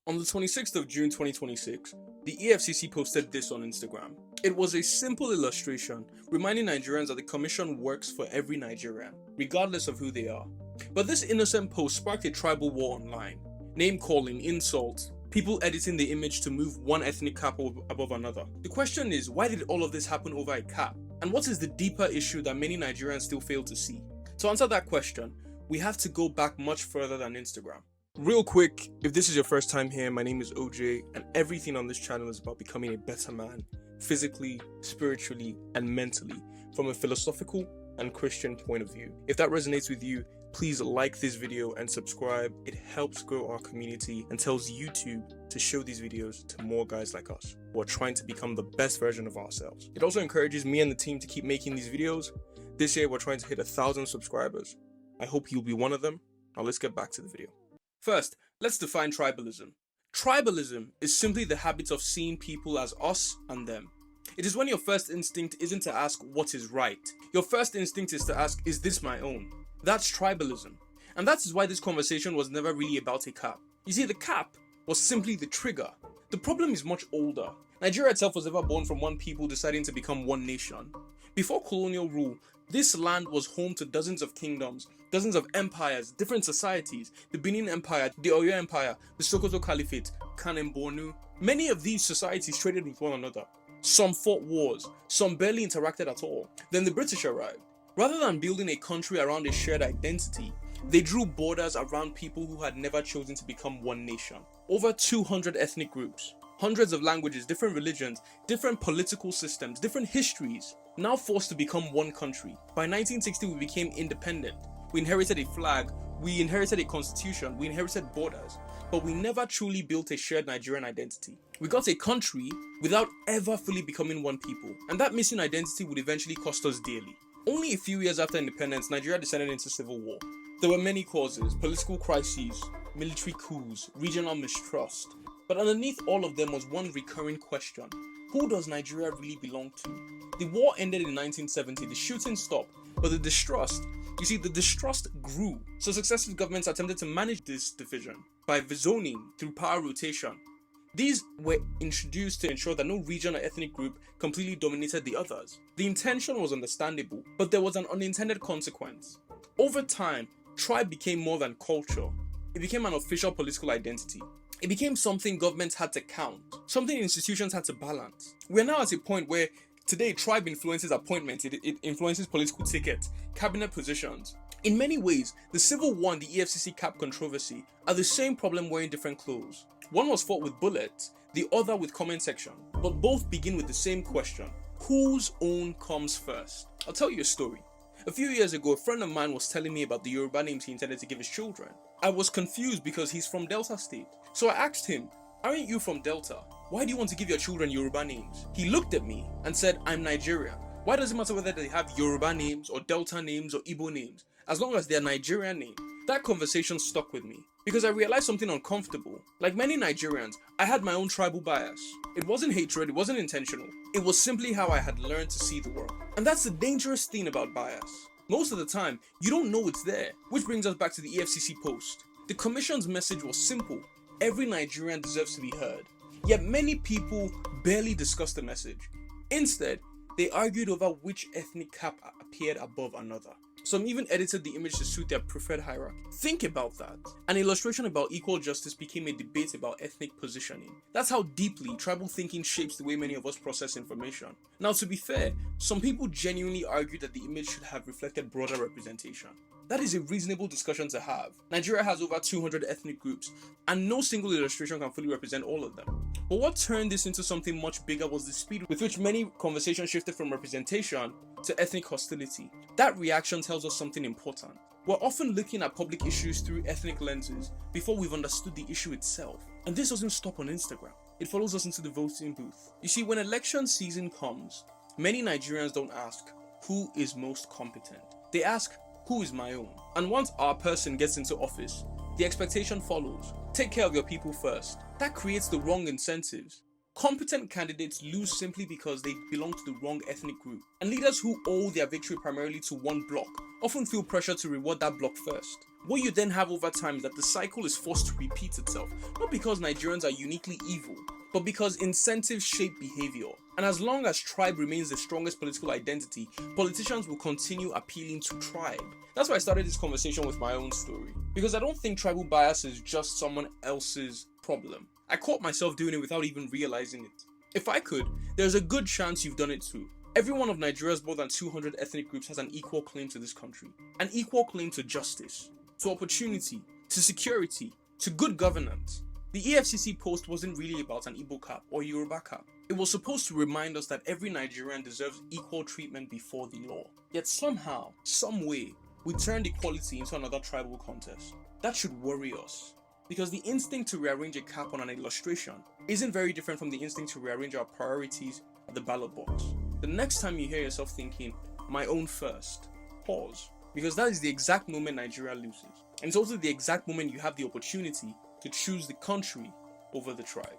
On the 26th of June 2026, the EFCC posted this on Instagram. It was a simple illustration reminding Nigerians that the commission works for every Nigerian, regardless of who they are. But this innocent post sparked a tribal war online. Name calling, insults, people editing the image to move one ethnic cap above another. The question is, why did all of this happen over a cap? And what is the deeper issue that many Nigerians still fail to see? To answer that question, we have to go back much further than Instagram. Real quick, if this is your first time here, my name is OJ, and everything on this channel is about becoming a better man, physically, spiritually, and mentally, from a philosophical and Christian point of view. If that resonates with you, please like this video and subscribe. It helps grow our community and tells YouTube to show these videos to more guys like us who are trying to become the best version of ourselves. It also encourages me and the team to keep making these videos. This year, we're trying to hit 1,000 subscribers. I hope you'll be one of them. Now let's get back to the video. First, let's define tribalism. Tribalism is simply the habit of seeing people as us and them. It is when your first instinct isn't to ask what is right. Your first instinct is to ask, is this my own? That's tribalism. And that is why this conversation was never really about a cap. You see, the cap was simply the trigger. The problem is much older. Nigeria itself was never born from one people deciding to become one nation. Before colonial rule, this land was home to dozens of kingdoms, dozens of empires, different societies, the Benin Empire, the Oyo Empire, the Sokoto Caliphate, Kanem Bornu. Many of these societies traded with one another. Some fought wars, some barely interacted at all. Then the British arrived. Rather than building a country around a shared identity, they drew borders around people who had never chosen to become one nation. Over 200 ethnic groups, hundreds of languages, different religions, different political systems, different histories, now forced to become one country. By 1960, we became independent. We inherited a flag, we inherited a constitution, we inherited borders, but we never truly built a shared Nigerian identity. We got a country without ever fully becoming one people, and that missing identity would eventually cost us dearly. Only a few years after independence, Nigeria descended into civil war. There were many causes: political crises, military coups, regional mistrust. But underneath all of them was one recurring question: who does Nigeria really belong to? The war ended in 1970, the shooting stopped, but the distrust grew. So successive governments attempted to manage this division by zoning through power rotation. These were introduced to ensure that no region or ethnic group completely dominated the others. The intention was understandable, but there was an unintended consequence. Over time, tribe became more than culture. It became an official political identity. It became something governments had to count, something institutions had to balance. We're now at a point where today tribe influences appointments, it influences political tickets, cabinet positions. In many ways, the Civil War and the EFCC cap controversy are the same problem wearing different clothes. One was fought with bullets, the other with comment section, but both begin with the same question: whose own comes first? I'll tell you a story. A few years ago, a friend of mine was telling me about the Yoruba names he intended to give his children. I was confused because he's from Delta State. So I asked him, aren't you from Delta? Why do you want to give your children Yoruba names? He looked at me and said, I'm Nigerian. Why does it matter whether they have Yoruba names or Delta names or Igbo names, as long as they're Nigerian names? That conversation stuck with me because I realized something uncomfortable. Like many Nigerians, I had my own tribal bias. It wasn't hatred, it wasn't intentional. It was simply how I had learned to see the world. And that's the dangerous thing about bias. Most of the time, you don't know it's there. Which brings us back to the EFCC post. The commission's message was simple: every Nigerian deserves to be heard. Yet many people barely discussed the message. Instead, they argued over which ethnic cap appeared above another. Some even edited the image to suit their preferred hierarchy. Think about that. An illustration about equal justice became a debate about ethnic positioning. That's how deeply tribal thinking shapes the way many of us process information. Now, to be fair, some people genuinely argued that the image should have reflected broader representation. That is a reasonable discussion to have. Nigeria has over 200 ethnic groups, and no single illustration can fully represent all of them. But what turned this into something much bigger was the speed with which many conversations shifted from representation to ethnic hostility. That reaction tells us something important. We're often looking at public issues through ethnic lenses before we've understood the issue itself. And this doesn't stop on Instagram. It follows us into the voting booth. You see, when election season comes, many Nigerians don't ask, who is most competent? They ask, who is my own? And once our person gets into office, the expectation follows: take care of your people first. That creates the wrong incentives. Competent candidates lose simply because they belong to the wrong ethnic group, and leaders who owe their victory primarily to one bloc often feel pressure to reward that bloc first. What you then have over time is that the cycle is forced to repeat itself, not because Nigerians are uniquely evil, but because incentives shape behavior. And as long as tribe remains the strongest political identity, politicians will continue appealing to tribe. That's why I started this conversation with my own story, because I don't think tribal bias is just someone else's problem. I caught myself doing it without even realizing it. If I could, there's a good chance you've done it too. Every one of Nigeria's more than 200 ethnic groups has an equal claim to this country, an equal claim to justice, to opportunity, to security, to good governance. The EFCC post wasn't really about an Igbo cap or Yoruba cap. It was supposed to remind us that every Nigerian deserves equal treatment before the law. Yet somehow, some way, we turned equality into another tribal contest. That should worry us. Because the instinct to rearrange a cap on an illustration isn't very different from the instinct to rearrange our priorities at the ballot box. The next time you hear yourself thinking, my own first, pause. Because that is the exact moment Nigeria loses. And it's also the exact moment you have the opportunity to choose the country over the tribe.